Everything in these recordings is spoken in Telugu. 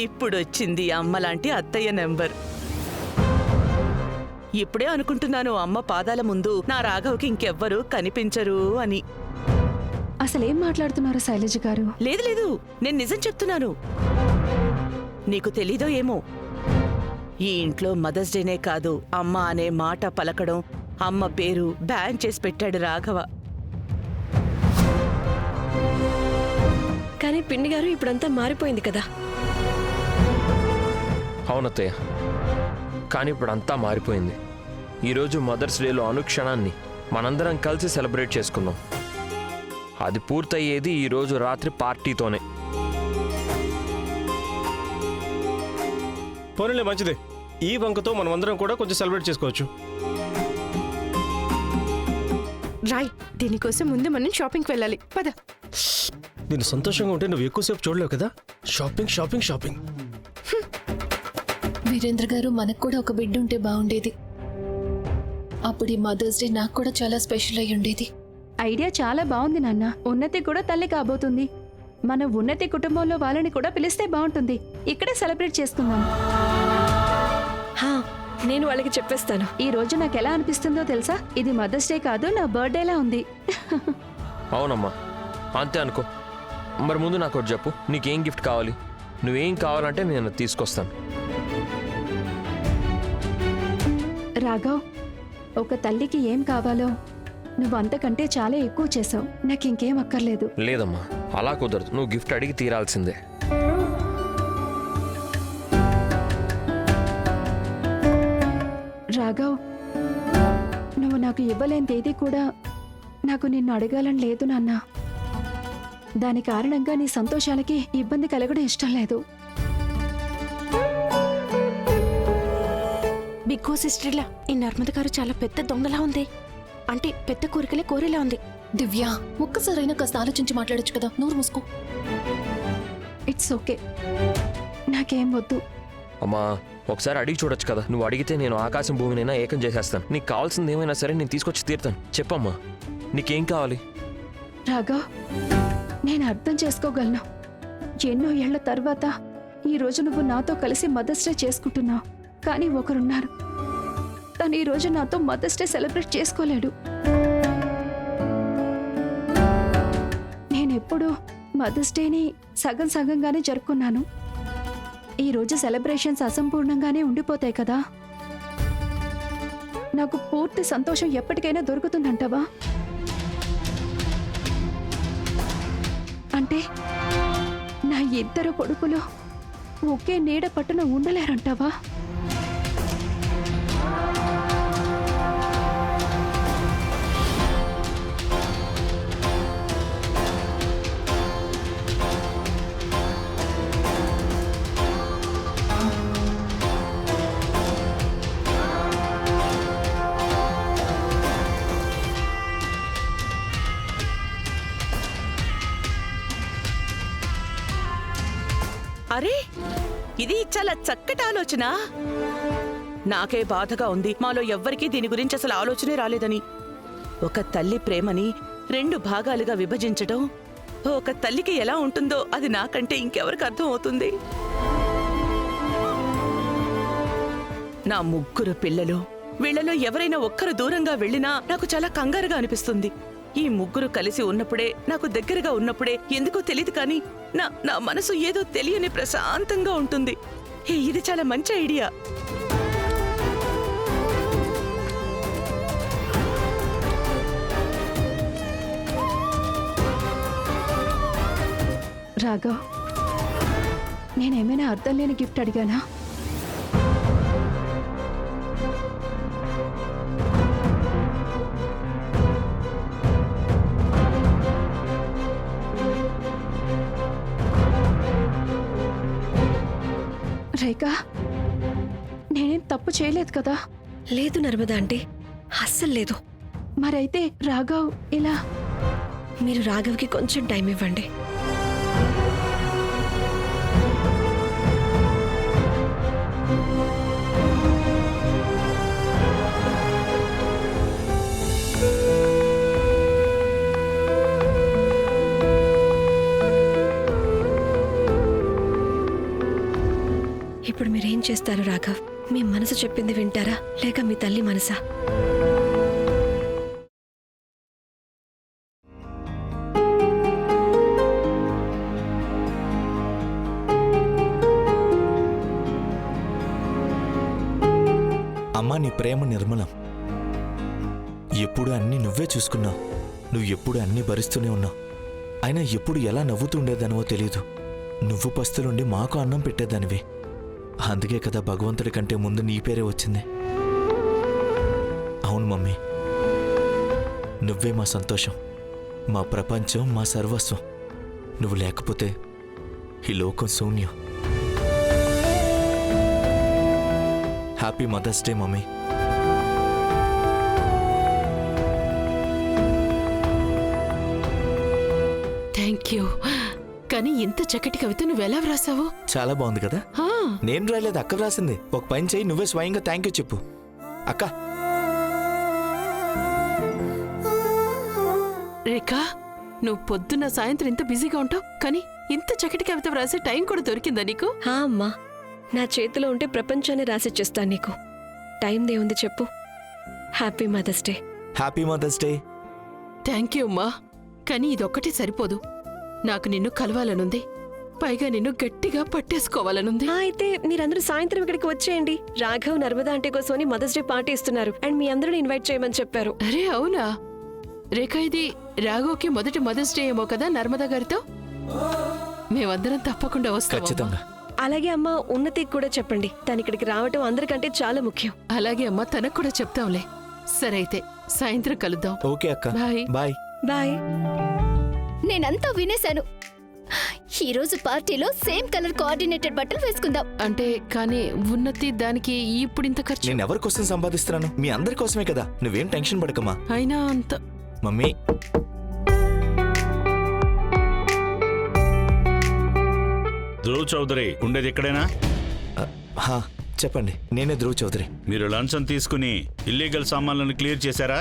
ఇప్పుడొచ్చింది అమ్మలాంటి అత్తయ్య నెంబర్. ఇప్పుడే అనుకుంటున్నాను అమ్మ పాదాల ముందు నా రాఘవ్కి ఇంకెవ్వరూ కనిపించరు అని. అసలేం మాట్లాడుతున్నారు శైలజ గారు? లేదు లేదు, నేను నిజం చెప్తున్నాను. నీకు తెలీదో ఏమో, ఈ ఇంట్లో మదర్స్ డేనే కాదు, అమ్మ అనే మాట పలకడం, అమ్మ పేరు బ్యాన్ చేసి పెట్టాడు రాఘవ. కానీ పిండి గారు ఇప్పుడంతా మారిపోయింది కదా. అవునత్తయ్య, కానీ ఇప్పుడు అంతా మారిపోయింది. ఈరోజు మదర్స్ డేలో అనుక్షణాన్ని మనందరం కలిసి సెలబ్రేట్ చేసుకున్నాం. అది పూర్తయ్యేది ఈరోజు రాత్రి పార్టీతోనే. పోనీలే, మంచిదే. ఈ వంకతో మనమందరం కూడా కొంచెం సెలబ్రేట్ చేసుకోవచ్చు. రాయ్, దీనికోసం ముందు మనం షాపింగ్కి వెళ్ళాలి. పద. నేను సంతోషంగా ఉంటే నువ్వు ఎక్కువసేపు చూడలేవు కదా. Shopping shopping shopping. వీరేంద్ర గారు, మనకు కూడా ఒక బిడ్డ ఉంటే బాగుండేది. అప్పుడు ఈ మదర్స్ డే నాకు కూడా చాలా స్పెషల్ అయి ఉండేది. ఐడియా చాలా బాగుంది నాన్న. ఉన్నతి కూడా తల్లి కాబోతుంది. మన ఉన్నతి కుటుంబంలో వాళ్ళని కూడా పిలిస్తే బాగుంటుంది. ఇక్కడే సెలబ్రేట్ చేసుకుందాం. నేను వాళ్ళకి చెప్పేస్తాను. ఈ రోజు నాకు ఎలా అనిపిస్తుందో తెలుసా? ఇది మదర్స్ డే కాదు, నా బర్త్డేలా ఉంది. అవునమ్మా, అంతే అనుకో. మరి ముందు నాకు ఒకటి చెప్పు, నీకేం గిఫ్ట్ కావాలి? నువ్వేం కావాలంటే నేను తీసుకొస్తాను. రాఘవ్, ఒక తల్లికి ఏం కావాలో నువ్వు అంతకంటే చాలా ఎక్కువ చేసావు. నాకు ఇంకేం అక్కర్లేదు. లేదమ్మా, అలా కుదరదు. నువ్వు గిఫ్ట్ అడిగి తీరాల్సిందే. రాఘవ్, నువ్వు నాకు ఇవ్వలేని ఏది కూడా నాకు నిన్ను అడగాలని లేదు నాన్న. దాని కారణంగా నీ సంతోషాలకి ఇబ్బంది కలగడం ఇష్టం లేదు. బిగ్గో సిస్టర్లా, ఈ నర్మద గారు చాలా పెద్ద దొంగలా ఉంది. అంటే పెద్ద కోరికలే కోరేలా ఉంది. దివ్య, ఒక్కసారైనా కాస్త ఆలోచించి మాట్లాడొచ్చు కదా. నోరు మూసుకో. ఇట్స్ ఓకే, నాకేం వద్దు. అమ్మా, ఒకసారి అడిగి చూడొచ్చు కదా. నువ్వు అడిగితే నేను ఆకాశం భూమినైనా ఏకం చేసేస్తాను. నీకు కావాల్సింది ఏమైనా సరే నేను తీసుకొచ్చి తీరుతాను. చెప్పమ్మా, నీకేం కావాలి? రాఘవ్, నేను అర్థం చేసుకోగలను. ఎన్నో ఏళ్ల తర్వాత ఈ రోజు నువ్వు నాతో కలిసి మదర్స్ డే చేసుకుంటున్నావు. కానీ ఒకరున్నారు, తను ఈ రోజు నాతో మదర్స్ డే సెలబ్రేట్ చేసుకోలేడు. నేనెప్పుడు మదర్స్ డేని సగం సగంగానే జరుపుకున్నాను. ఈ రోజు సెలబ్రేషన్స్ అసంపూర్ణంగానే ఉండిపోతాయి కదా. నాకు పూర్తి సంతోషం ఎప్పటికైనా దొరుకుతుందంటావా? అంటే నా ఇద్దరు కొడుకులు ఒకే నీడ పట్టున ఉండలేరంటావా? అరే, ఇది చాలా చక్కటి ఆలోచన. నాకే బాధగా ఉంది, మాలో ఎవ్వరికీ దీని గురించి అసలు ఆలోచనే రాలేదని. ఒక తల్లి ప్రేమని 2 భాగాలుగా విభజించడం ఒక తల్లికి ఎలా ఉంటుందో అది నాకంటే ఇంకెవరికి అర్థం అవుతుంది. నా 3 పిల్లలు, వీళ్లలో ఎవరైనా ఒక్కరు దూరంగా వెళ్ళినా నాకు చాలా కంగారుగా అనిపిస్తుంది. ఈ 3 కలిసి ఉన్నప్పుడే, నాకు దగ్గరగా ఉన్నప్పుడే ఎందుకో తెలీదు కానీ నా మనసు ఏదో తెలియని ప్రశాంతంగా ఉంటుంది. ఇది చాలా మంచి ఐడియా. రాఘవ్, నేనేమైనా అర్థం లేని గిఫ్ట్ అడిగానా? రేఖ, నేనేం తప్పు చేయలేదు కదా? లేదు నర్మదా అంటే అస్సలు లేదు. మరైతే రాఘవ్ ఇలా? మీరు రాఘవ్కి కొంచెం టైం ఇవ్వండి. ఇప్పుడు మీరేం చేస్తారు రాఘవ్? మీ మనసు చెప్పింది వింటారా లేక మీ తల్లి మనసా? అమ్మా, నీ ప్రేమ నిర్మలం. ఎప్పుడు అన్నీ నువ్వే చూసుకున్నావు. నువ్వు ఎప్పుడు అన్నీ భరిస్తూనే ఉన్నావు. అయినా ఎప్పుడు ఎలా నవ్వుతుండేదానివో తెలీదు. నువ్వు పస్తులుండి మాకు అన్నం పెట్టేదానివి. అందుకే కదా భగవంతుడి కంటే ముందు నీ పేరే వచ్చింది. అవును మమ్మీ, నువ్వే మా సంతోషం, మా ప్రపంచం, మా సర్వస్వం. నువ్వు లేకపోతే ఈ లోకం శూన్యం. Happy mother's day mummy. Thank you. కానీ ఇంత చక్కటి కవిత నువ్వెలా వ్రాసావు? చాలా బాగుంది కదా? ఆ, నేను రాయలేదు, అక్క రాసింది. ఒక పని చేయి, నువ్వే స్వయంగా థ్యాంక్ యూ చెప్పు. అక్క. రేఖా, నువ్వు పొద్దున్న సాయంత్రం ఇంత బిజీగా ఉంటావు, కానీ ఇంత చక్కటి కవిత వ్రాసే టైం కూడా దొరికిందా నీకు? హా అమ్మా, నా చేతిలో ఉంటే ప్రపంచాన్ని రాసిచ్చేస్తాను నీకు. టైం దేవుంది చెప్పు. Happy mother's day. Happy mother's day. Thank you అమ్మా. కానీ ఇదొక్కటే సరిపోదు. నాకు నిన్ను కలవాలనుంది, పైగా నిన్ను గట్టిగా పట్టేసుకోవాలనుంది. అయితే మీరందరూ సాయంత్రం ఇక్కడికి వచ్చేయండి. రాఘవ్ నర్మదా ఆంటీ కోసమని మదర్స్ డే పార్టీ ఇస్తున్నారు అండ్ మీ అందరిని ఇన్వైట్ చేయమని చెప్పారు. అరే అవునా? రేఖ, ఇది రాఘవ్కి మొదటి మదర్స్ డే ఏమో కదా నర్మదా గారితో? మేమందరం తప్పకుండా వస్తాం. ఖచ్చితంగా. అలాగే అమ్మా, ఉన్నతికి కూడా చెప్పండి. తను ఇక్కడికి రావటం అందరికంటే చాలా ముఖ్యం. అలాగే అమ్మా, తనకు కూడా చెప్తాంలే. సరే అయితే సాయంత్రం కలుద్దాం. ఓకే అక్క. బాయ్. బాయ్. బాయ్. నేనంతా వినేశాను. ఈరోజు పార్టీలో సేమ్ కలర్ కోఆర్డినేటెడ్ బట్టలు వేసుకుందాం. అంటే కానీ ఉన్నతి దానికి ఇప్పుడు ఇంత ఖర్చు. నేను ఎవరి కోసం సంపాదిస్తున్నాను? మీ అందరి కోసమే కదా. నువ్వేం టెన్షన్ పడకమ్మా. అయినా అంత మమ్మీ. ధ్రువ్ చౌదరి ఉండేది ఇక్కడేనా? హా, చెప్పండి. నేనే ధ్రువ్ చౌదరి. మీరు లంచం తీసుకుని ఇల్లీగల్ సామాన్లను క్లియర్ చేశారా?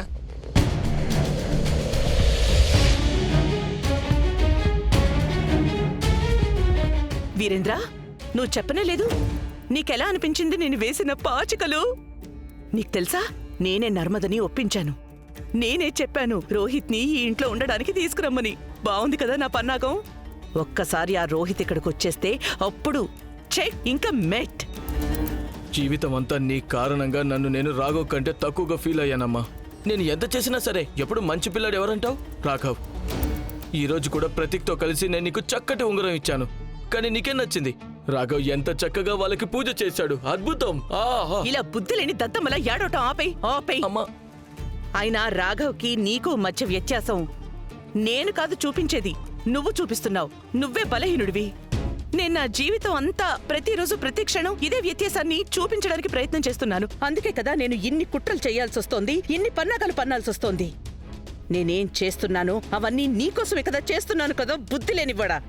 వీరేంద్ర, నువ్వు చెప్పనే లేదు. నీకెలా అనిపించింది నేను వేసిన పాచికలు? నీకు తెలుసా, నేనే నర్మదని ఒప్పించాను. నేనే చెప్పాను రోహిత్ని ఈ ఇంట్లో ఉండడానికి తీసుకురమ్మని. బావుంది కదా నా పన్నాగం? ఒక్కసారి ఆ రోహిత్ ఇక్కడికి వచ్చేస్తే అప్పుడు ఇంకా మెట్. జీవితం అంతా నీ కారణంగా నన్ను నేను రాఘవ్ కంటే తక్కువగా ఫీల్ అయ్యానమ్మా. నేను ఎంత చేసినా సరే ఎప్పుడు మంచి పిల్లాడు ఎవరంటావు? రాఘవ్. ఈ రోజు కూడా ప్రతీక్తో కలిసి నేను నీకు చక్కటి ఉంగరం ఇచ్చాను, కానీ నీకేం నచ్చింది? రాఘవ్ ఎంత చక్కగా వాళ్ళకి పూజ చేశాడు. అద్భుతం. ఆహా. ఇలా బుద్ధి లేని దద్దమ్మల ఏడవటం ఆపై. అమ్మా, అయినా రాఘవ్కి నీకు మధ్య వ్యత్యాసం నేను కాదు చూపించేది, నువ్వు చూపిస్తున్నావు. నువ్వే బలహీనుడివి. నేను నా జీవితం అంతా ప్రతిరోజు ప్రతి క్షణం ఇదే వ్యత్యాసాన్ని చూపించడానికి ప్రయత్నం చేస్తున్నాను. అందుకే కదా నేను ఇన్ని కుట్రలు చేయాల్సి వస్తోంది, ఇన్ని పన్నాగాలు పన్నాల్సి వస్తోంది. నేనేం చేస్తున్నానో అవన్నీ నీకోసమే కదా చేస్తున్నాను కదా, బుద్ధి లేనివ్వడా.